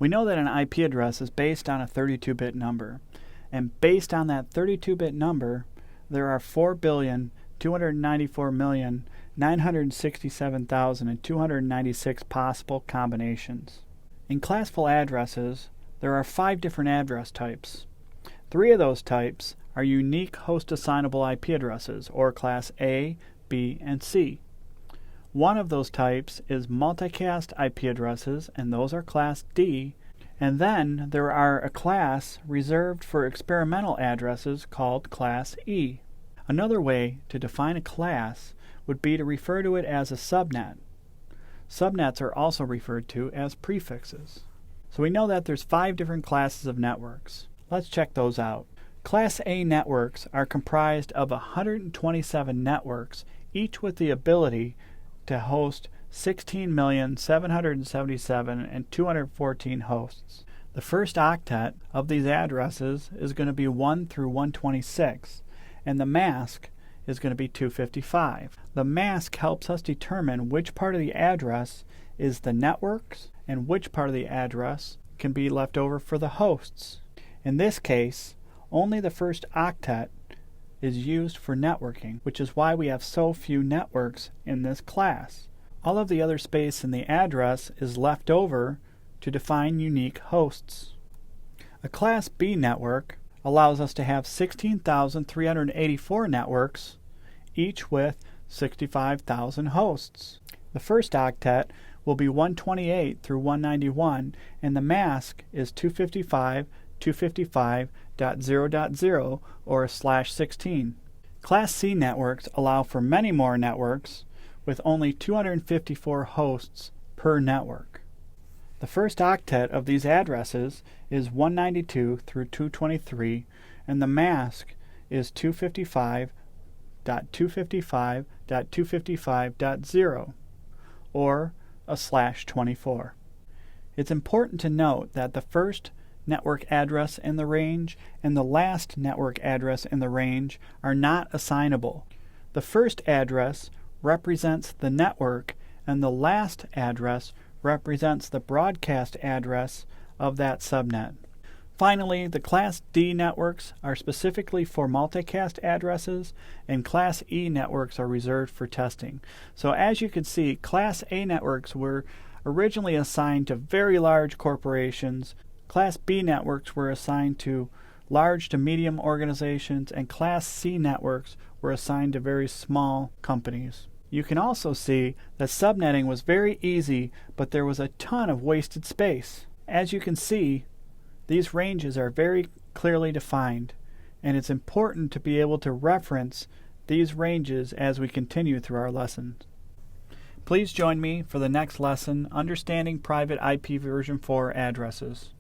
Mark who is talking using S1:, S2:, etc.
S1: We know that an IP address is based on a 32-bit number, and based on that 32-bit number, there are 4,294,967,296 possible combinations. In classful addresses, there are 5 different address types. 3 of those types are unique host assignable IP addresses, or class A, B, and C. One of those types is multicast IP addresses, and those are class D. And then there are a class reserved for experimental addresses called class E. Another way to define a class would be to refer to it as a subnet. Subnets are also referred to as prefixes. So we know that there's 5 different classes of networks. Let's check those out. Class A networks are comprised of 127 networks, each with the ability to host 16,777,214 hosts. The first octet of these addresses is going to be 1 through 126, and the mask is going to be 255. The mask helps us determine which part of the address is the networks and which part of the address can be left over for the hosts. In this case, only the first octet is used for networking, which is why we have so few networks in this class. All of the other space in the address is left over to define unique hosts. A Class B network allows us to have 16,384 networks, each with 65,000 hosts. The first octet will be 128 through 191, and the mask is 255.255.0.0 or /16. Class C networks allow for many more networks with only 254 hosts per network. The first octet of these addresses is 192 through 223, and the mask is 255.255.255.0 or a /24. It's important to note that the first network address in the range and the last network address in the range are not assignable. The first address represents the network, and the last address represents the broadcast address of that subnet. Finally, the Class D networks are specifically for multicast addresses, and Class E networks are reserved for testing. So as you can see, Class A networks were originally assigned to very large corporations. Class B networks were assigned to large to medium organizations, and Class C networks were assigned to very small companies. You can also see that subnetting was very easy, but there was a ton of wasted space. As you can see, these ranges are very clearly defined, and it's important to be able to reference these ranges as we continue through our lessons. Please join me for the next lesson, Understanding Private IPv4 Addresses.